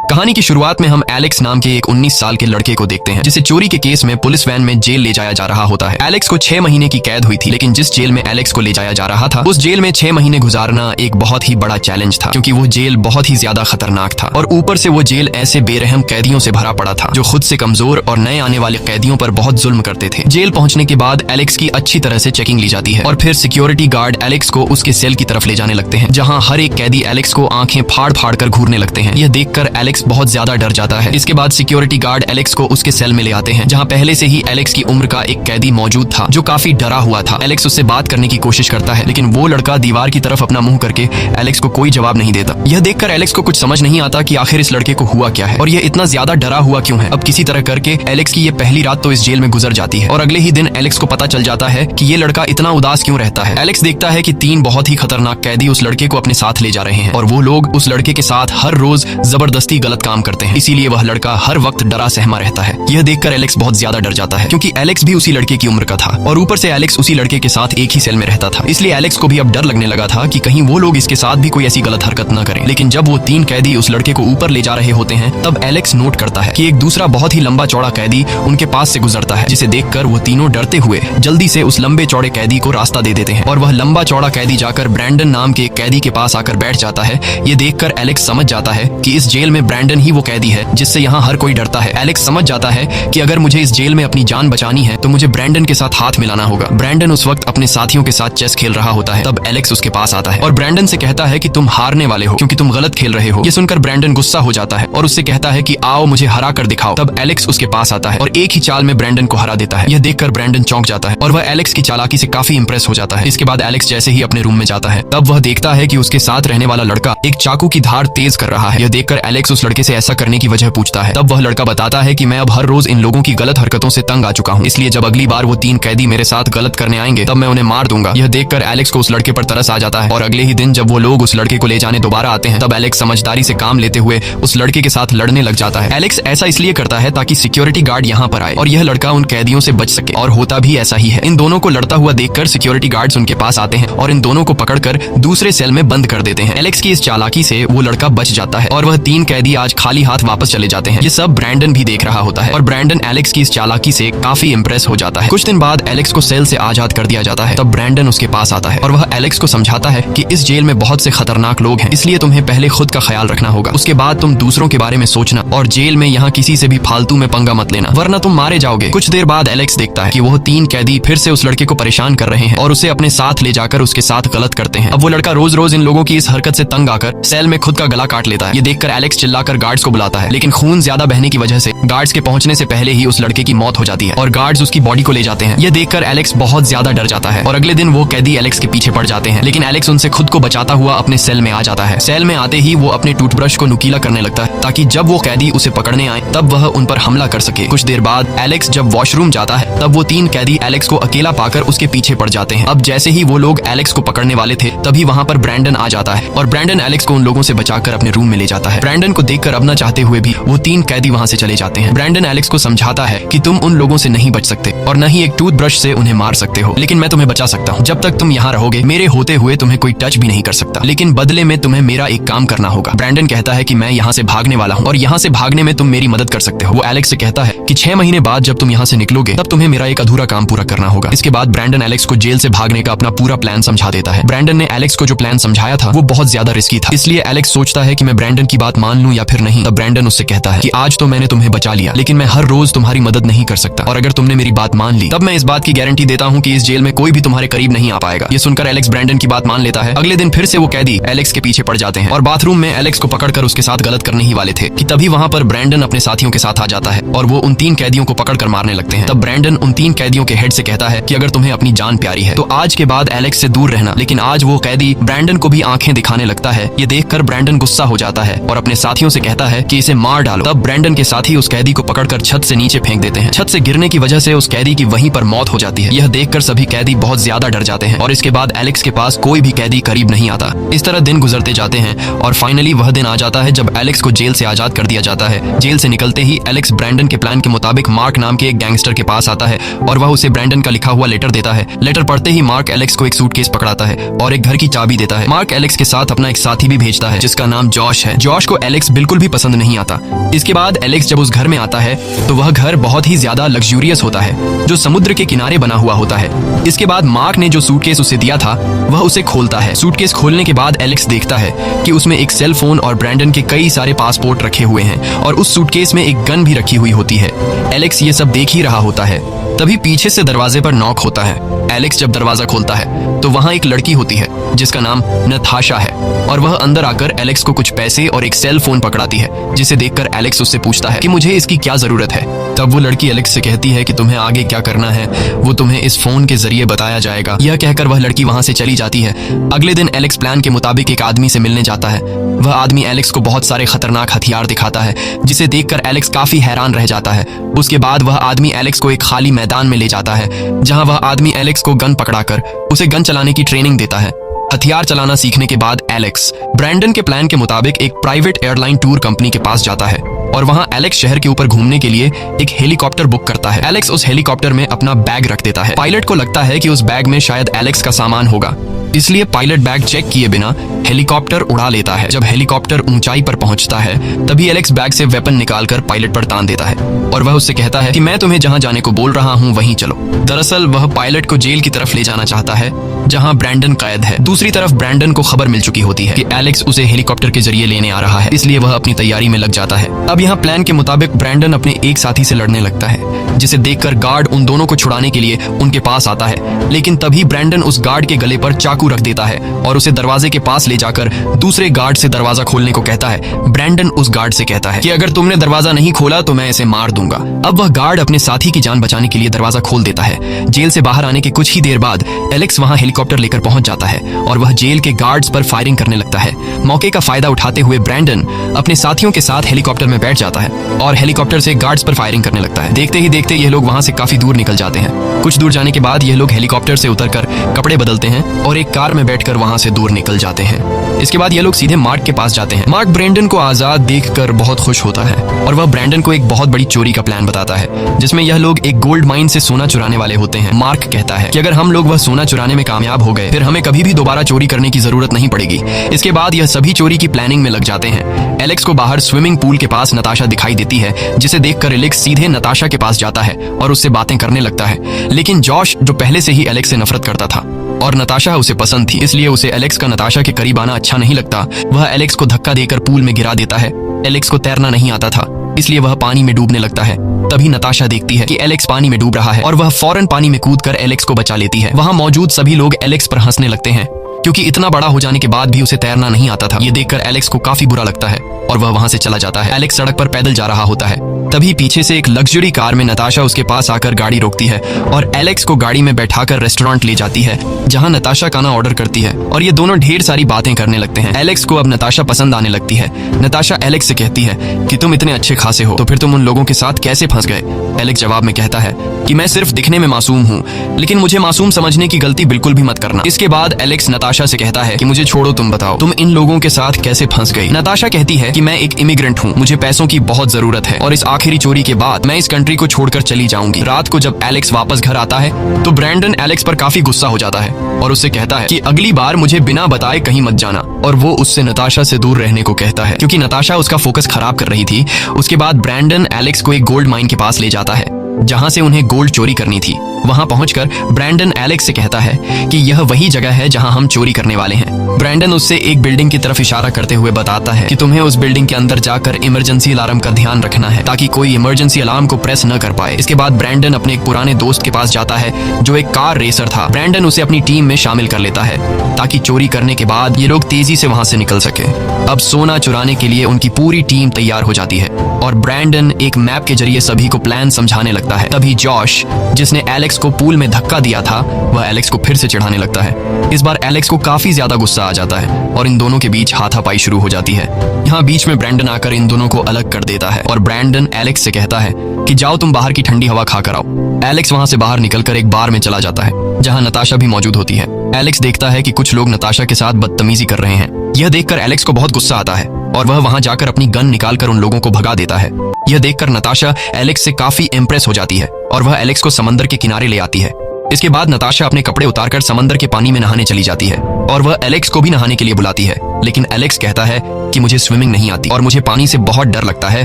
कहानी की शुरुआत में हम एलेक्स नाम के एक 19 साल के लड़के को देखते हैं जिसे चोरी के केस में पुलिस वैन में जेल ले जाया जा रहा होता है। एलेक्स को 6 महीने की कैद हुई थी, लेकिन जिस जेल में एलेक्स को ले जाया जा रहा था उस जेल में 6 महीने गुजारना एक बहुत ही बड़ा चैलेंज था, क्योंकि वो जेल बहुत ही ज्यादा खतरनाक था और ऊपर से वो जेल ऐसे बेरहम कैदियों से भरा पड़ा था जो खुद से कमजोर और नए आने वाले कैदियों पर बहुत जुल्म करते थे। जेल पहुंचने के बाद एलेक्स की अच्छी तरह से चेकिंग ली जाती है और फिर सिक्योरिटी गार्ड एलेक्स को उसके सेल की तरफ ले जाने लगते हैं, जहाँ हर एक कैदी एलेक्स को आंखें फाड़ फाड़ कर घूरने लगते हैं। यह देखकर एलेक्स बहुत ज्यादा डर जाता है। इसके बाद सिक्योरिटी गार्ड एलेक्स को उसके सेल में ले आते हैं, जहां पहले से ही एलेक्स की उम्र का एक कैदी मौजूद था जो काफी डरा हुआ था। एलेक्स उससे बात करने की कोशिश करता है, लेकिन वो लड़का दीवार की तरफ अपना मुंह करके एलेक्स को कोई जवाब नहीं देता। यह देखकर एलेक्स को कुछ समझ नहीं आता कि आखिर इस लड़के को हुआ क्या है और यह इतना ज्यादा डरा हुआ क्यों है। अब किसी तरह करके एलेक्स की ये पहली रात तो इस जेल में गुजर जाती है और अगले ही दिन एलेक्स को पता चल जाता है कि ये लड़का इतना उदास क्यों रहता है। एलेक्स देखता है कि 3 बहुत ही खतरनाक कैदी उस लड़के को अपने साथ ले जा रहे हैं और वो लोग उस लड़के के साथ हर रोज जबरदस्ती गलत काम करते हैं, इसीलिए वह लड़का हर वक्त डरा सहमा रहता है। यह देखकर एलेक्स बहुत ज्यादा डर जाता है, क्योंकि एलेक्स भी उसी लड़के की उम्र का था और ऊपर से एलेक्स उसी लड़के के साथ एक ही सेल में रहता था। इसलिए एलेक्स को भी अब डर लगने लगा था कि कहीं वो लोग इसके साथ भी कोई ऐसी गलत हरकत न करें। लेकिन जब वो 3 कैदी उस लड़के को ऊपर ले जा रहे होते हैं तब एलेक्स नोट करता है कि एक दूसरा बहुत ही लंबा चौड़ा कैदी उनके पास से गुजरता है, जिसे देखकर वो तीनों डरते हुए जल्दी से उस लंबे चौड़े कैदी को रास्ता दे देते हैं और वह लंबा चौड़ा कैदी जाकर ब्रैंडन नाम के एक कैदी के पास आकर बैठ जाता है। ये देखकर एलेक्स समझ जाता है कि इस जेल में ब्रैंडन ही वो कैदी है जिससे यहाँ हर कोई डरता है। एलेक्स समझ जाता है कि अगर मुझे इस जेल में अपनी जान बचानी है तो मुझे ब्रैंडन के साथ हाथ मिलाना होगा। ब्रैंडन उस वक्त अपने साथियों के साथ चेस खेल रहा होता है। तब एलेक्स उसके पास आता है और ब्रैंडन से कहता है कि तुम हारने वाले हो क्योंकि तुम गलत खेल रहे हो। ये सुनकर ब्रैंडन गुस्सा हो जाता है और उससे कहता है कि आओ मुझे हरा कर दिखाओ। तब एलेक्स उसके पास आता है और एक ही चाल में ब्रैंडन को हरा देता है। यह देखकर ब्रैंडन चौंक जाता है और वह एलेक्स की चालाकी से काफी इंप्रेस हो जाता है। इसके बाद एलेक्स जैसे ही अपने रूम में जाता है तब वह देखता है कि उसके साथ रहने वाला लड़का एक चाकू की धार तेज कर रहा है। यह देखकर एलेक्स उस लड़के से ऐसा करने की वजह पूछता है। तब वह लड़का बताता है कि मैं अब हर रोज इन लोगों की गलत हरकतों से तंग आ चुका हूँ, इसलिए जब अगली बार वो 3 कैदी मेरे साथ गलत करने आएंगे तब मैं उन्हें मार दूंगा। यह देखकर एलेक्स को उस लड़के पर तरस आ जाता है और अगले ही दिन जब वो लोग उस लड़के को ले जाने दोबारा आते हैं तब एलेक्स समझदारी से काम लेते हुए उस लड़के के साथ लड़ने लग जाता है। एलेक्स ऐसा इसलिए करता है ताकि सिक्योरिटी गार्ड यहाँ पर आए और यह लड़का उन कैदियों से बच सके, और होता भी ऐसा ही है। इन दोनों को लड़ता हुआ देखकर सिक्योरिटी गार्ड्स उनके पास आते हैं और इन दोनों को पकड़कर दूसरे सेल में बंद कर देते हैं। एलेक्स की इस चालाकी से वो लड़का बच जाता है और वह 3 कैदी आज खाली हाथ वापस चले जाते हैं। ये सब ब्रैंडन भी देख रहा होता है और ब्रैंडन एलेक्स की इस चालाकी से काफी इंप्रेस हो जाता है। कुछ दिन बाद एलेक्स को सेल से आजाद कर दिया जाता है। तब ब्रैंडन उसके पास आता है और वह एलेक्स को समझाता है कि इस जेल में बहुत से खतरनाक लोग हैं, इसलिए तुम्हें पहले खुद का ख्याल रखना होगा, उसके बाद तुम दूसरों के बारे में सोचना और जेल में यहाँ किसी से भी फालतू में पंगा मत लेना वरना तुम मारे जाओगे। कुछ देर बाद एलेक्स देखता है कि वह 3 कैदी फिर से उस लड़के को परेशान कर रहे हैं और उसे अपने साथ ले जाकर उसके साथ गलत करते हैं। अब वो लड़का रोज रोज इन लोगों की इस हरकत से तंग आकर सेल में खुद का गला काट लेता है। ये देखकर एलेक्स चिल्लाकर गार्ड्स को बुलाता है, लेकिन खून ज्यादा बहने की वजह से गार्ड्स के पहुंचने से पहले ही उस लड़के की मौत हो जाती है और गार्ड्स उसकी बॉडी को ले जाते हैं। ये देखकर एलेक्स बहुत ज्यादा डर जाता है और अगले दिन वो कैदी एलेक्स के पीछे पड़ जाते हैं, लेकिन एलेक्स उनसे खुद को बचाता हुआ अपने सेल में आ जाता है। सेल में आते ही वो अपने टूथब्रश को नुकीला करने लगता है ताकि जब वो कैदी उसे पकड़ने आए तब वह उन पर हमला कर सके। कुछ देर बाद एलेक्स जब वॉशरूम जाता है तब वो 3 कैदी एलेक्स को अकेला पाकर उसके पीछे पड़ जाते हैं। अब जैसे ही वो लोग एलेक्स को पकड़ने वाले थे तभी वहाँ पर ब्रैंडन आ जाता है और ब्रैंडन एलेक्स को उन लोगों से बचाकर अपने रूम में ले जाता है। ब्रैंडन को देखकर अब न चाहते हुए भी वो 3 कैदी वहाँ से चले जाते हैं। ब्रैंडन एलेक्स को समझाता है कि तुम उन लोगों से नहीं बच सकते और न ही एक टूथब्रश से उन्हें मार सकते हो, लेकिन मैं तुम्हें बचा सकता हूँ। जब तक तुम यहाँ रहोगे मेरे होते हुए तुम्हें कोई टच भी नहीं कर सकता, लेकिन बदले में तुम्हें मेरा एक काम करना होगा। ब्रैंडन कहता है कि मैं यहाँ से भागने वाला हूँ और यहाँ से भागने में तुम मेरी मदद कर सकते हो। वो एलेक्स से कहता है कि 6 महीने बाद जब तुम यहाँ से निकलोगे तब तुम्हें मेरा एक अधूरा काम पूरा करना होगा। इसके बाद ब्रैंडन एलेक्स को जेल से भागने का अपना पूरा प्लान समझा देता है। ब्रैंडन ने एलेक्स को जो प्लान समझाया था वो बहुत ज्यादा रिस्की था, इसलिए एलेक्स सोचता है कि मैं ब्रैंडन की बात मान लूं या फिर नहीं। तब ब्रैंडन उससे कहता है कि आज तो मैंने तुम्हें बचा लिया, लेकिन मैं हर रोज तुम्हारी मदद नहीं कर सकता और अगर तुमने मेरी बात मान ली तब मैं इस बात की गारंटी देता हूँ कि इस जेल में कोई भी तुम्हारे करीब नहीं आ पाएगा। ये सुनकर एलेक्स ब्रैंडन की बात मान लेता है। अगले दिन फिर से वो कैदी एलेक्स के पीछे पड़ जाते हैं और बाथरूम में एलेक्स को पकड़कर उसके साथ गलत करने ही वाले थे कि तभी वहाँ पर ब्रैंडन अपने साथियों के साथ आ जाता है और वो उन 3 कैदियों को पकड़कर मारने लगते हैं। तब ब्रैंडन उन 3 कैदियों के हेड से कहता है कि अगर तुम्हें अपनी जान प्यारी है तो आज के बाद एलेक्स से दूर रहना, लेकिन आज वो कैदी ब्रैंडन को भी आंखें दिखाने लगता है। ये देखकर ब्रैंडन गुस्सा हो जाता है और अपने साथियों से कहता है कि इसे मार डालो। तब ब्रैंडन के साथी उस कैदी को पकड़कर छत से नीचे फेंक देते हैं। छत से गिरने की वजह से उस कैदी की वहीं पर मौत हो जाती है। यह देखकर सभी कैदी बहुत ज्यादा डर जाते हैं और इसके बाद एलेक्स के पास कोई भी कैदी करीब नहीं आता। इस तरह दिन गुजरते जाते हैं और फाइनली वह दिन आ जाता है जब एलेक्स को जेल से आजाद कर दिया जाता है। जेल से निकलते ही एलेक्स ब्रैंडन के प्लान के मुताबिक मार्क नाम के एक गैंगस्टर के पास आता है और वह उसे ब्रैंडन का लिखा हुआ लेटर देता है। लेटर पढ़ते ही मार्क एलेक्स को एक सूटकेस पकड़ाता है और एक घर की चाबी देता है। मार्क एलेक्स के साथ अपना एक साथी भी भेजता है जिसका नाम जॉश है। जॉश को एलेक्स बिल्कुल भी पसंद नहीं आता। इसके बाद एलेक्स जब उस घर में आता है तो वह घर बहुत ही ज्यादा लग्जूरियस होता है, जो समुद्र के किनारे बना हुआ होता है। इसके बाद मार्क ने जो सूटकेस उसे दिया था वह उसे खोलता है। सूटकेस खोलने के बाद एलेक्स देखता है कि उसमें एक सेल फोन और ब्रैंडन के कई सारे पासपोर्ट रखे हुए हैं और उस सूटकेस में एक गन भी रखी हुई होती है। एलेक्स ये सब देख ही रहा होता है, तभी पीछे से दरवाजे पर नॉक होता है। एलेक्स जब दरवाजा खोलता है तो वहां एक लड़की होती है जिसका नाम नताशा है और वह अंदर आकर एलेक्स को कुछ पैसे और एक सेल फोन पकड़ाती है, जिसे देखकर एलेक्स उससे पूछता है कि मुझे इसकी क्या जरूरत है। तब वो लड़की एलेक्स से कहती है कि तुम्हें आगे क्या करना है वो तुम्हें इस फोन के जरिए बताया जाएगा। यह कहकर वह लड़की वहां से चली जाती है। अगले दिन एलेक्स प्लान के मुताबिक एक आदमी से मिलने जाता है। वह आदमी एलेक्स को बहुत सारे खतरनाक हथियार दिखाता है, जिसे देखकर एलेक्स काफी हैरान रह जाता है। उसके बाद वह आदमी एलेक्स को एक खाली मैदान में ले जाता है, जहां वह आदमी एलेक्स को गन पकड़ाकर उसे गन चलाने की ट्रेनिंग देता है। हथियार चलाना सीखने के बाद एलेक्स ब्रैंडन के प्लान के मुताबिक एक प्राइवेट एयरलाइन टूर कंपनी के पास जाता है और वहां एलेक्स शहर के ऊपर घूमने के लिए एक हेलीकॉप्टर बुक करता है। एलेक्स उस हेलीकॉप्टर में अपना बैग रख देता है। पायलट को लगता है कि उस बैग में शायद एलेक्स का सामान होगा, इसलिए पायलट बैग चेक किए बिना हेलीकॉप्टर उड़ा लेता है। जब हेलीकॉप्टर ऊंचाई पर पहुंचता है तभी एलेक्स बैग से वेपन निकालकर पायलट पर तान देता है और वह उससे कहता है कि मैं तुम्हें जहां जाने को बोल रहा हूं वहीं चलो। दरअसल वह पायलट को जेल की तरफ ले जाना चाहता है जहां ब्रैंडन कैद है। दूसरी तरफ ब्रैंडन को खबर मिल चुकी होती है कि एलेक्स उसे हेलीकॉप्टर के जरिए लेने आ रहा है, इसलिए वह अपनी तैयारी में लग जाता है। अब यहाँ प्लान के मुताबिक ब्रैंडन अपने एक साथी से लड़ने लगता है, जिसे देखकर गार्ड उन दोनों को छुड़ाने के लिए उनके पास आता है। लेकिन तभी ब्रैंडन उस गार्ड के गले पर चाकू रख देता है और उसे दरवाजे के पास ले जाकर दूसरे गार्ड से दरवाजा खोलने को कहता है। ब्रैंडन उस गार्ड से कहता है कि अगर तुमने दरवाजा नहीं खोला तो मैं इसे मार दूंगा। अब वह गार्ड अपने साथी की जान बचाने के लिए दरवाजा खोल देता है। जेल से बाहर आने के कुछ ही देर बाद एलेक्स वहां हेलीकॉप्टर लेकर पहुंच जाता है और वह जेल के गार्ड्स पर फायरिंग करने लगता है। मौके का फायदा उठाते हुए ब्रैंडन अपने साथियों के साथ हेलीकॉप्टर में बैठ जाता है और हेलीकॉप्टर से गार्ड्स पर फायरिंग करने लगता है। देखते ही देखते ये लोग वहां से काफी दूर निकल जाते हैं। कुछ दूर जाने के बाद ये लोग हेलीकॉप्टर से उतरकर कपड़े बदलते हैं और एक कार में बैठकर वहां से दूर निकल जाते हैं। इसके बाद ये लोग सीधे मार्क के पास जाते हैं। मार्क ब्रैंडन को आजाद देखकर बहुत खुश होता है और वह ब्रैंडन को एक बहुत बड़ी चोरी का प्लान बताता है, जिसमें यह लोग एक गोल्ड माइन से सोना चुराने वाले होते हैं। मार्क कहता है कि अगर हम लोग वह सोना चुराने में कामयाब हो गए फिर हमें कभी भी दोबारा चोरी करने की जरूरत नहीं पड़ेगी। इसके बाद यह सभी चोरी की प्लानिंग में लग जाते हैं। एलेक्स को बाहर स्विमिंग पूल के पास नताशा दिखाई देती है, जिसे देखकर एलेक्स सीधे नताशा के पास जाता है और उससे बातें करने लगता है। लेकिन जॉश, जो पहले से ही एलेक्स से नफरत करता था और नताशा उसे पसंद थी, इसलिए उसे एलेक्स का नताशा के करीब आना अच्छा नहीं लगता। वह एलेक्स को धक्का देकर पूल में गिरा देता है। एलेक्स को तैरना नहीं आता था, इसलिए वह पानी में डूबने लगता है। तभी नताशा देखती है कि एलेक्स पानी में डूब रहा है और वह फौरन पानी में कूदकर एलेक्स को बचा लेती है। वहां मौजूद सभी लोग एलेक्स पर हंसने लगते हैं, क्योंकि इतना बड़ा हो जाने के बाद भी उसे तैरना नहीं आता था। ये देखकर एलेक्स को काफी बुरा लगता है और वह वहां से चला जाता है। एलेक्स सड़क पर पैदल जा रहा होता है, तभी पीछे से एक लग्जरी कार में नताशा उसके पास आकर गाड़ी रोकती है और एलेक्स को गाड़ी में बैठाकर रेस्टोरेंट ले जाती है, जहां नताशा खाना ऑर्डर करती है और ये दोनों ढेर सारी बातें करने लगते हैं। एलेक्स को अब नताशा पसंद आने लगती है। नताशा एलेक्स से कहती है कि तुम इतने अच्छे खासे हो तो फिर तुम उन लोगों के साथ कैसे फंस गए। एलेक्स जवाब में कहता है कि मैं सिर्फ दिखने में मासूम हूँ, लेकिन मुझे मासूम समझने की गलती बिल्कुल भी मत करना। इसके बाद एलेक्स नताशा से कहता है कि मुझे छोड़ो, तुम बताओ तुम इन लोगों के साथ कैसे फंस गई। नताशा कहती है कि मैं एक इमिग्रेंट हूँ, मुझे पैसों की बहुत जरूरत है और इस आखिरी चोरी के बाद मैं इस कंट्री को छोड़कर चली जाऊंगी। रात को जब एलेक्स वापस घर आता है तो ब्रैंडन एलेक्स पर काफी गुस्सा हो जाता है और उससे कहता है कि अगली बार मुझे बिना बताए कहीं मत जाना, और वो उससे नताशा से दूर रहने को कहता है, क्योंकि नताशा उसका फोकस खराब कर रही थी। उसके बाद ब्रैंडन एलेक्स को एक गोल्ड माइन के पास ले जाता है, जहां से उन्हें गोल्ड चोरी करनी थी। वहां पहुंचकर ब्रैंडन एलेक्स से कहता है कि यह वही जगह है जहां हम चोरी करने वाले हैं। ब्रैंडन उससे एक बिल्डिंग की तरफ इशारा करते हुए बताता है कि तुम्हें उस बिल्डिंग के अंदर जाकर इमरजेंसी अलार्म का ध्यान रखना है, ताकि कोई इमरजेंसी अलार्म को प्रेस न कर पाए। इसके बाद ब्रैंडन अपने एक पुराने दोस्त के पास जाता है जो एक कार रेसर था। ब्रैंडन उसे अपनी टीम में शामिल कर लेता है ताकि चोरी करने के बाद ये लोग तेजी से वहां से निकल सके। अब सोना चुराने के लिए उनकी पूरी टीम तैयार हो जाती है और ब्रैंडन एक मैप के जरिए सभी को प्लान समझाने लगता है। तभी जॉश, जिसने एलेक्स को पूल में धक्का दिया था, वह एलेक्स को फिर से चिढ़ाने लगता है। इस बार एलेक्स को काफी ज्यादा गुस्सा आ जाता है और इन दोनों के बीच हाथापाई शुरू हो जाती है। यहाँ बीच में ब्रैंडन आकर इन दोनों को अलग कर देता है और ब्रैंडन एलेक्स से कहता है कि जाओ तुम बाहर की ठंडी हवा खा कर आओ। एलेक्स वहां से बाहर निकलकर एक बार में चला जाता है, जहां नताशा भी मौजूद होती है। एलेक्स देखता है कि कुछ लोग नताशा के साथ बदतमीजी कर रहे हैं। यह देखकर एलेक्स को बहुत गुस्सा आता है और वह वहां जाकर अपनी गन निकालकर उन लोगों को भगा देता है। यह देखकर नताशा एलेक्स से काफी इम्प्रेस हो जाती है और वह एलेक्स को समंदर के किनारे ले आती है। इसके बाद नताशा अपने कपड़े उतारकर समंदर के पानी में नहाने चली जाती है और वह एलेक्स को भी नहाने के लिए बुलाती है, लेकिन एलेक्स कहता है कि मुझे स्विमिंग नहीं आती और मुझे पानी से बहुत डर लगता है।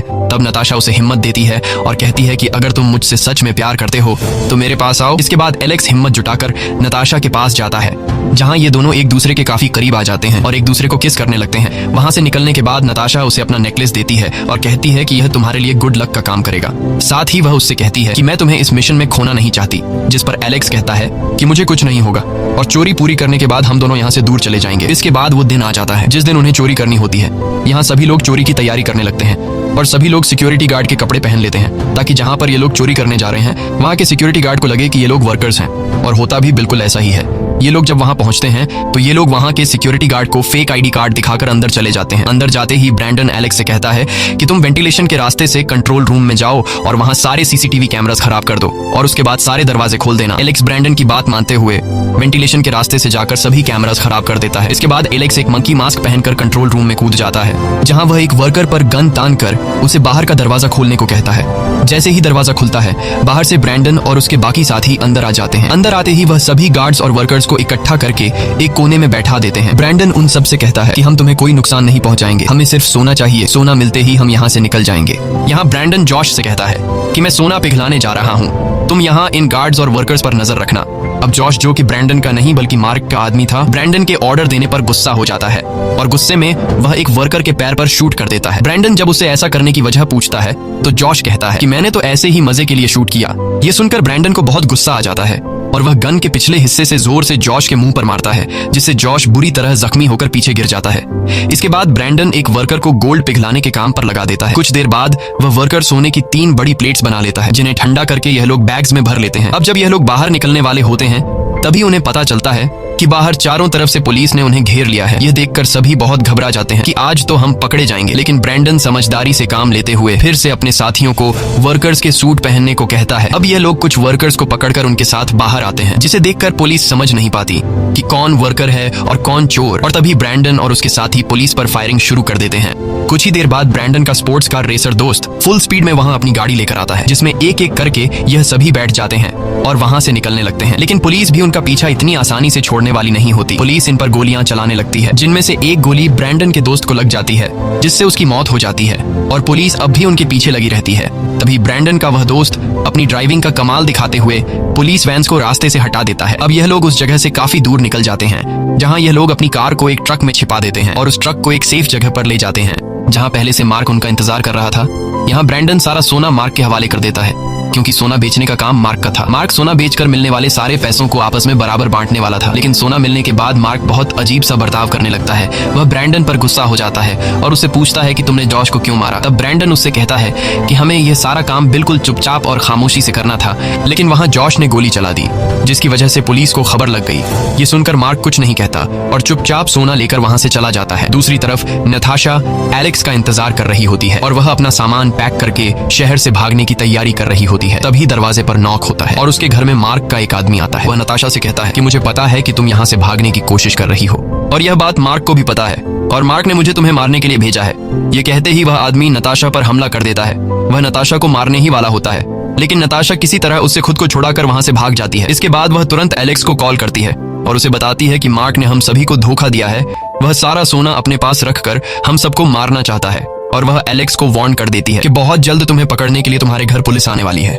तब नताशा उसे हिम्मत देती है और कहती है कि अगर तुम मुझसे सच में प्यार करते हो तो मेरे पास आओ। इसके बाद एलेक्स हिम्मत जुटाकर नताशा के पास जाता है, जहां ये दोनों एक दूसरे के काफी करीब आ जाते हैं और एक दूसरे को किस करने लगते हैं। वहां से निकलने के बाद नताशा उसे अपना नेकलेस देती है और कहती है कि यह तुम्हारे लिए गुड लक का काम करेगा। साथ ही वह उससे कहती है कि मैं तुम्हें इस मिशन में खोना नहीं चाहती, जिस पर एलेक्स कहता है कि मुझे कुछ नहीं होगा और चोरी पूरी करने के बाद हम दोनों यहाँ से दूर चले जाएंगे। इसके बाद वो दिन आ जाता है जिस दिन उन्हें चोरी करनी होती है। यहाँ सभी लोग चोरी की तैयारी करने लगते हैं और सभी लोग सिक्योरिटी गार्ड के कपड़े पहन लेते हैं ताकि जहाँ पर ये लोग चोरी करने जा रहे हैं वहाँ के सिक्योरिटी गार्ड को लगे कि ये लोग वर्कर्स हैं, और होता भी बिल्कुल ऐसा ही है। ये लोग जब वहां पहुंचते हैं तो ये लोग वहां के सिक्योरिटी गार्ड को फेक आईडी कार्ड दिखाकर अंदर चले जाते हैं। अंदर जाते ही ब्रैंडन एलेक्स से कहता है कि तुम वेंटिलेशन के रास्ते से कंट्रोल रूम में जाओ और वहां सारे सीसीटीवी कैमरास खराब कर दो और उसके बाद सारे दरवाजे खोल देना। एलेक्स ब्रैंडन की बात मानते हुए वेंटिलेशन के रास्ते से जाकर सभी कैमरास खराब कर देता है। इसके बाद एलेक्स एक मंकी मास्क पहनकर कंट्रोल रूम में कूद जाता है, जहां वह एक वर्कर पर गन तान कर उसे बाहर का दरवाजा खोलने को कहता है। जैसे ही दरवाजा खुलता है बाहर से ब्रैंडन और उसके बाकी साथी अंदर आ जाते हैं। अंदर आते ही वह सभी गार्ड्स और वर्कर्स को इकट्ठा करके एक कोने में बैठा देते हैं। ब्रैंडन उन सब से कहता है कि हम तुम्हें कोई नुकसान नहीं पहुंचाएंगे, हमें सिर्फ सोना चाहिए, सोना मिलते ही हम यहाँ से निकल जाएंगे। यहाँ ब्रैंडन जॉश से कहता है कि मैं सोना पिघलाने जा रहा हूँ, तुम यहाँ इन गार्ड्स और वर्कर्स पर नजर रखना। अब जॉश, जो कि ब्रैंडन का नहीं बल्कि मार्क का आदमी था, ब्रैंडन के ऑर्डर देने पर गुस्सा हो जाता है और गुस्से में वह एक वर्कर के पैर पर शूट कर देता है। ब्रैंडन जब उसे ऐसा करने की वजह पूछता है तो जॉश कहता है कि मैंने तो ऐसे ही मजे के लिए शूट किया। ये सुनकर ब्रैंडन को बहुत गुस्सा आ जाता है और वह गन के पिछले हिस्से से जोर से जॉश के मुंह पर मारता है, जिससे जॉश बुरी तरह जख्मी होकर पीछे गिर जाता है। इसके बाद ब्रैंडन एक वर्कर को गोल्ड पिघलाने के काम पर लगा देता है। कुछ देर बाद वह वर्कर सोने की 3 बड़ी प्लेट्स बना लेता है, जिन्हें ठंडा करके यह लोग बैग्स में भर लेते हैं। अब जब यह लोग बाहर निकलने वाले होते हैं तभी उन्हें पता चलता है कि बाहर चारों तरफ से पुलिस ने उन्हें घेर लिया है। यह देखकर सभी बहुत घबरा जाते हैं कि आज तो हम पकड़े जाएंगे। लेकिन ब्रैंडन समझदारी से काम लेते हुए फिर से अपने साथियों को वर्कर्स के सूट पहनने को कहता है। अब यह लोग कुछ वर्कर्स को पकड़कर उनके साथ बाहर आते हैं, जिसे देखकर पुलिस समझ नहीं पाती कि कौन वर्कर है और कौन चोर, और तभी ब्रैंडन और उसके साथी पुलिस पर फायरिंग शुरू कर देते हैं। कुछ ही देर बाद ब्रैंडन का स्पोर्ट्स कार रेसर दोस्त फुल स्पीड में वहां अपनी गाड़ी लेकर आता है, जिसमें एक एक करके यह सभी बैठ जाते हैं और वहां से निकलने लगते हैं। लेकिन पुलिस भी उनका पीछा इतनी आसानी से छोड़ने वाली नहीं होती। पुलिस इन पर गोलियां चलाने लगती है, जिनमें से एक गोली ब्रैंडन के दोस्त को लग जाती है, जिससे उसकी मौत हो जाती है और पुलिस अब भी उनके पीछे लगी रहती है। तभी ब्रैंडन का वह दोस्त अपनी ड्राइविंग का कमाल दिखाते हुए पुलिस वैन्स को रास्ते से हटा देता है। अब यह लोग उस जगह से काफी दूर निकल जाते हैं, जहां यह लोग अपनी कार को एक ट्रक में छिपा देते हैं और उस ट्रक को एक सेफ जगह पर ले जाते हैं, जहां पहले से मार्क उनका इंतजार कर रहा था। यहाँ ब्रैंडन सारा सोना मार्क के हवाले कर देता है, क्योंकि सोना बेचने का काम मार्क का था। मार्क सोना बेचकर मिलने वाले सारे पैसों को आपस में बराबर बांटने वाला था, लेकिन सोना मिलने के बाद मार्क बहुत अजीब सा बर्ताव करने लगता है। वह ब्रैंडन पर गुस्सा हो जाता है और उससे पूछता है कि तुमने जॉश को क्यों मारा। तब ब्रैंडन उससे कहता है कि हमें यह सारा काम बिल्कुल चुपचाप और खामोशी से करना था, लेकिन वहां जॉश ने गोली चला दी, जिसकी वजह से पुलिस को खबर लग गई। ये सुनकर मार्क कुछ नहीं कहता और चुपचाप सोना लेकर वहां से चला जाता है। दूसरी तरफ नताशा एलेक्स का इंतजार कर रही होती है और वह अपना सामान पैक करके शहर से भागने की तैयारी कर रही होती है। तभी दरवाजे पर नॉक होता है और उसके घर में मार्क का एक आदमी आता है। वह नताशा से कहता है कि मुझे पता है कि तुम यहाँ से भागने की कोशिश कर रही हो, और यह बात मार्क को भी पता है, और मार्क ने मुझे तुम्हें मारने के लिए भेजा है। ये कहते ही वह आदमी नताशा पर हमला कर देता है। वह नताशा को मारने ही वाला होता है, लेकिन नताशा किसी तरह उससे खुद को छुड़ाकर वहां से भाग जाती है। इसके बाद वह तुरंत एलेक्स को कॉल करती है और उसे बताती है कि मार्क ने हम सभी को धोखा दिया है। वह सारा सोना अपने पास रखकर हम सबको मारना चाहता है, और वह एलेक्स को वार्न कर देती है कि बहुत जल्द तुम्हें पकड़ने के लिए तुम्हारे घर पुलिस आने वाली है,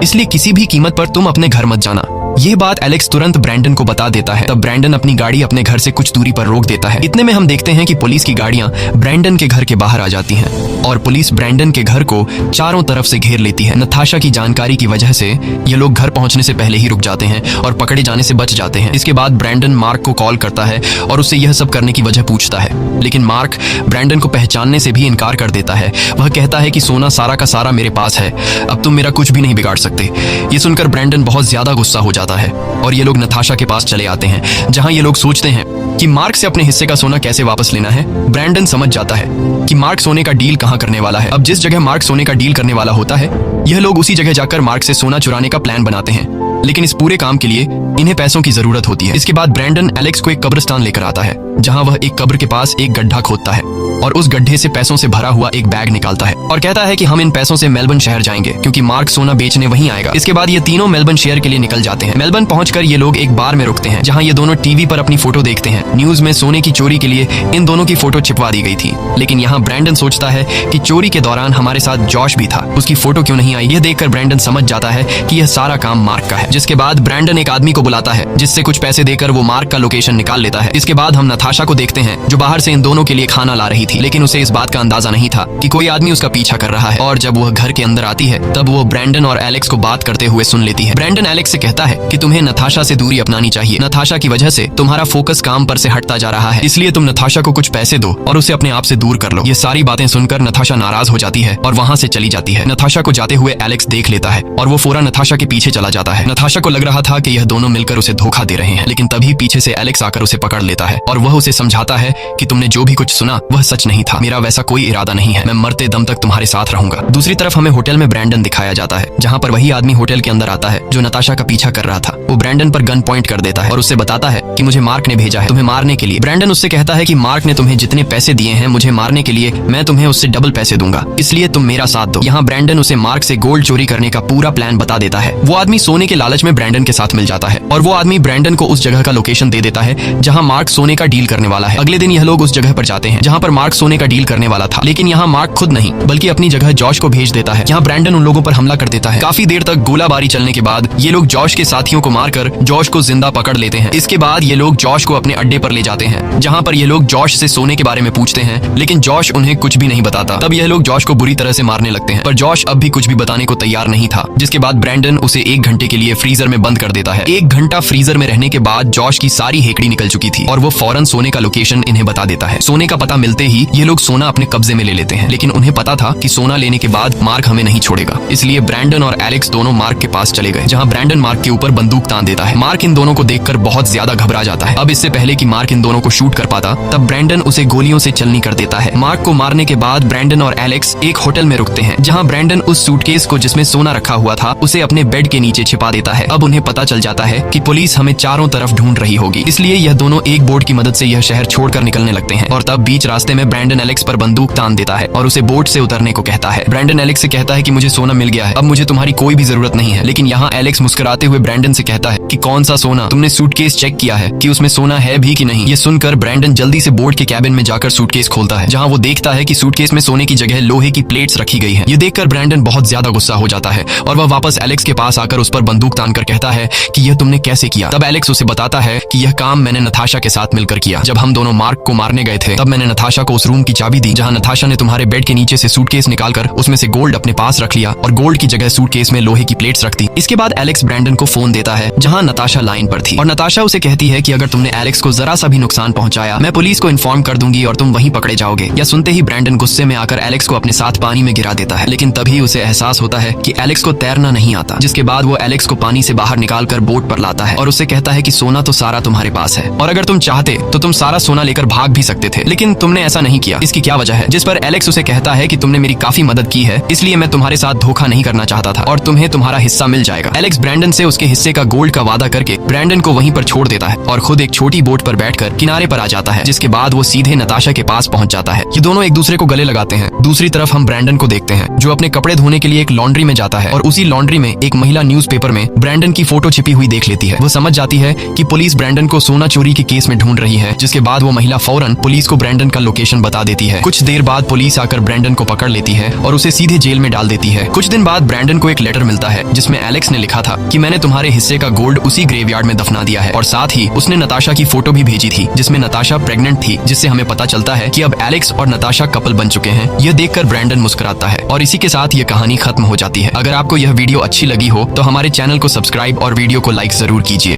इसलिए किसी भी कीमत पर तुम अपने घर मत जाना। ये बात एलेक्स तुरंत ब्रैंडन को बता देता है। तब ब्रैंडन अपनी गाड़ी अपने घर से कुछ दूरी पर रोक देता है। इतने में हम देखते हैं कि पुलिस की गाड़ियां ब्रैंडन के घर के बाहर आ जाती हैं और पुलिस ब्रैंडन के घर को चारों तरफ से घेर लेती है। नताशा की जानकारी की वजह से ये लोग घर पहुंचने से पहले ही रुक जाते हैं और पकड़े जाने से बच जाते हैं। इसके बाद ब्रैंडन मार्क को कॉल करता है और उससे यह सब करने की वजह पूछता है, लेकिन मार्क ब्रैंडन को पहचानने से भी इनकार कर देता है। वह कहता है कि सोना सारा का सारा मेरे पास है, अब तुम मेरा कुछ भी नहीं बिगाड़ सकते। ये सुनकर ब्रैंडन बहुत ज्यादा गुस्सा हो जाता है और ये लोग नताशा के पास चले आते हैं, जहां ये लोग सोचते हैं कि मार्क से अपने हिस्से का सोना कैसे वापस लेना है। ब्रैंडन समझ जाता है कि मार्क सोने का डील कहां करने वाला है। अब जिस जगह मार्क सोने का डील करने वाला होता है, यह लोग उसी जगह जाकर मार्क से सोना चुराने का प्लान बनाते हैं, लेकिन इस पूरे काम के लिए इन्हें पैसों की जरूरत होती है। इसके बाद ब्रैंडन एलेक्स को एक कब्रिस्तान लेकर आता है, जहां वह एक कब्र के पास एक गड्ढा खोदता है और उस गड्ढे से पैसों से भरा हुआ एक बैग निकालता है और कहता है कि हम इन पैसों से मेलबर्न शहर जाएंगे क्योंकि मार्क सोना बेचने वहीं आएगा। इसके बाद ये तीनों मेलबर्न शहर के लिए निकल जाते हैं। मेलबर्न पहुंचकर ये लोग एक बार में रुकते हैं जहां ये दोनों टीवी पर अपनी फोटो देखते हैं। न्यूज में सोने की चोरी के लिए इन दोनों की फोटो छिपवा दी गई थी, लेकिन यहाँ ब्रैंडन सोचता है कि चोरी के दौरान हमारे साथ जॉश भी था, उसकी फोटो क्यों नहीं आई। यह देखकर ब्रैंडन समझ जाता है कि यह सारा काम मार्क का है। जिसके बाद ब्रैंडन एक आदमी को बुलाता है जिससे कुछ पैसे देकर वो मार्क का लोकेशन निकाल लेता है। इसके बाद हम नताशा को देखते हैं जो बाहर से इन दोनों के लिए खाना ला रही थी, लेकिन उसे इस बात का अंदाजा नहीं था कि कोई आदमी उसका पीछा कर रहा है। और जब वह घर के अंदर आती है तब वो ब्रैंडन और एलेक्स को बात करते हुए सुन लेती है। ब्रैंडन एलेक्स से कहता है कि तुम्हें नताशा से दूरी अपनानी चाहिए। नताशा की वजह से तुम्हारा फोकस काम पर से हटता जा रहा है, इसलिए तुम नताशा को कुछ पैसे दो और उसे अपने आप से दूर कर लो। ये सारी बातें सुनकर नताशा नाराज हो जाती है और वहाँ से चली जाती है। नताशा को जाते हुए एलेक्स देख लेता है और वो फौरन नताशा के पीछे चला जाता है। नताशा को लग रहा था कि यह दोनों मिलकर उसे धोखा दे रहे हैं, लेकिन तभी पीछे से एलेक्स आकर उसे पकड़ लेता है और वह उसे समझाता है कि तुमने जो भी कुछ सुना वह सच नहीं था। मेरा वैसा कोई इरादा नहीं है, मैं मरते दम तक तुम्हारे साथ रहूंगा। दूसरी तरफ हमें होटल में ब्रैंडन दिखाया जाता है जहाँ पर वही आदमी होटल के अंदर आता है जो नताशा का पीछा कर रहा था। वो ब्रैंडन पर गन पॉइंट कर देता है और उससे बताता है कि मुझे मार्क ने भेजा है तुम्हें मारने के लिए। ब्रैंडन उससे कहता है कि मार्क ने तुम्हें जितने पैसे दिए हैं मुझे मारने के लिए, मैं तुम्हें उससे डबल पैसे दूंगा, इसलिए तुम मेरा साथ दो। यहाँ ब्रैंडन उसे मार्क से गोल्ड चोरी करने का पूरा प्लान बता देता है। वो आदमी सोने के लालच में ब्रैंडन के साथ मिल जाता है और वो आदमी ब्रैंडन को उस जगह का लोकेशन दे देता है जहाँ मार्क सोने का डील करने वाला है। अगले दिन यह लोग उस जगह पर जाते हैं जहाँ पर मार्क सोने का डील करने वाला था, लेकिन यहाँ मार्क खुद नहीं बल्कि अपनी जगह जॉश को भेज देता है। यहाँ ब्रैंडन उन लोगों पर हमला कर देता है। काफी देर तक गोलाबारी चलने के बाद ये लोग जॉश के साथियों को मारकर जॉश को जिंदा पकड़ लेते हैं। इसके बाद ये लोग जॉश को अपने अड्डे पर ले जाते हैं जहाँ पर ये लोग जॉश से सोने के बारे में पूछते हैं, लेकिन जॉश उन्हें कुछ भी नहीं बताता। तब यह लोग जॉश को बुरी तरह से मारने लगते हैं, पर जॉश अब भी कुछ भी बताने को तैयार नहीं था। जिसके बाद ब्रैंडन उसे 1 घंटे के लिए फ्रीजर में बंद कर देता है। 1 घंटा फ्रीजर में रहने के बाद जॉश की सारी हेकड़ी निकल चुकी थी और वो फौरन सोने का लोकेशन इन्हें बता देता है। सोने का पता मिलते ही ये लोग सोना अपने कब्जे में ले लेते हैं, लेकिन उन्हें पता था कि सोना लेने के बाद मार्क हमें नहीं छोड़ेगा, इसलिए ब्रैंडन और एलेक्स दोनों मार्क के पास चले गए जहाँ ब्रैंडन मार्क के ऊपर बंदूक तान देता है। मार्क इन दोनों को देखकर बहुत ज्यादा घबरा जाता है। अब इससे पहले कि मार्क इन दोनों को शूट कर पाता तब ब्रैंडन उसे गोलियों से चलनी कर देता है। मार्क को मारने के बाद ब्रैंडन और एलेक्स एक होटल में रुकते हैं जहाँ ब्रैंडन उस सूटकेस को जिसमें सोना रखा हुआ था उसे अपने बेड के नीचे छिपा देता है। अब उन्हें पता चल जाता है कि पुलिस हमें चारों तरफ ढूंढ रही होगी, इसलिए यह दोनों एक बोट की मदद से यह शहर छोड़कर निकलने लगते हैं। और तब बीच रास्ते में ब्रैंडन एलेक्स पर बंदूक तान देता है और उसे बोट से उतरने को कहता है। ब्रैंडन एलेक्स से कहता है कि मुझे सोना मिल गया है, अब मुझे तुम्हारी कोई भी जरूरत नहीं है। लेकिन यहाँ एलेक्स मुस्कुराते हुए ब्रैंडन से कहता है कि कौन सा सोना, तुमने सूटकेस चेक किया है कि उसमें सोना है भी कि नहीं। ये सुनकर ब्रैंडन जल्दी से बोट के कैबिन में जाकर सूटकेस खोलता है जहाँ वो देखता है कि सूटकेस में सोने की जगह लोहे की प्लेट्स रखी गई है। ये देखकर ब्रैंडन बहुत ज्यादा गुस्सा हो जाता है और वह वापस एलेक्स के पास आकर उस पर बंदूक तानकर कहता है कि यह तुमने कैसे किया। तब एलेक्स उसे बताता है कि यह काम मैंने नताशा के साथ मिलकर किया। जब हम दोनों मार्क को मारने गए थे तब मैंने नताशा को उस रूम की चाबी दी जहाँ नताशा ने तुम्हारे बेड के नीचे से सूटकेस निकालकर उसमें से गोल्ड अपने पास रख लिया और गोल्ड की जगह सूटकेस में लोहे की प्लेट्स रख दी। इसके बाद एलेक्स ब्रैंडन को फोन देता है जहाँ नताशा लाइन पर थी और नताशा उसे कहती है कि अगर तुमने एलेक्स को जरा सा भी नुकसान पहुंचाया मैं पुलिस को इन्फॉर्म कर दूंगी और तुम वहीं पकड़े जाओगे। यह सुनते ही ब्रैंडन गुस्से में आकर एलेक्स को अपने साथ पानी में गिरा देता है, लेकिन तभी उसे एहसास होता है कि एलेक्स को तैरना नहीं आता। जिसके बाद वो एलेक्स को पानी से बाहर निकालकर बोट पर लाता है और उससे कहता है कि सोना तो सारा तुम्हारे पास है और अगर तुम चाहते तो तुम सारा सोना लेकर भाग भी सकते थे, लेकिन तुमने ऐसा नहीं किया, इसकी क्या वजह है। जिस पर एलेक्स उसे कहता है कि तुमने मेरी काफी मदद की है, इसलिए मैं तुम्हारे साथ धोखा नहीं करना चाहता था और तुम्हें तुम्हारा हिस्सा मिल जाएगा। एलेक्स ब्रैंडन से उसके हिस्से का गोल्ड का वादा करके ब्रैंडन को वहीं पर छोड़ देता है और खुद एक छोटी बोट पर बैठकर किनारे पर आ जाता है। जिसके बाद वो सीधे नताशा के पास पहुंच जाता है। ये दोनों एक दूसरे को गले लगाते हैं। दूसरी तरफ हम ब्रैंडन को देखते हैं जो अपने कपड़े धोने के लिए एक लॉन्ड्री में जाता है और उसी लॉन्ड्री में एक महिला न्यूज़पेपर में ब्रैंडन की फोटो छिपी हुई देख लेती है। वो समझ जाती है कि पुलिस ब्रैंडन को सोना चोरी के केस में ढूंढ रही है। जिसके बाद वो महिला फौरन पुलिस को ब्रैंडन का लोकेशन बता देती है। कुछ देर बाद पुलिस आकर ब्रैंडन को पकड़ लेती है और उसे सीधे जेल में डाल देती है। कुछ दिन बाद ब्रैंडन को एक लेटर मिलता है जिसमें एलेक्स ने लिखा था कि मैंने तुम्हारे हिस्से का गोल्ड उसी ग्रेवयार्ड में दफना दिया है और साथ ही उसने नताशा की फोटो भी भेजी थी जिसमें नताशा प्रेग्नेंट थी, जिससे हमें पता चलता है कि अब एलेक्स और नताशा कपल बन चुके हैं। यह देखकर ब्रैंडन मुस्कुराता है और इसी के साथ ये कहानी खत्म हो जाती है। अगर आपको यह वीडियो अच्छी लगी हो तो हमारे चैनल को सब्सक्राइब और वीडियो को लाइक जरूर कीजिए।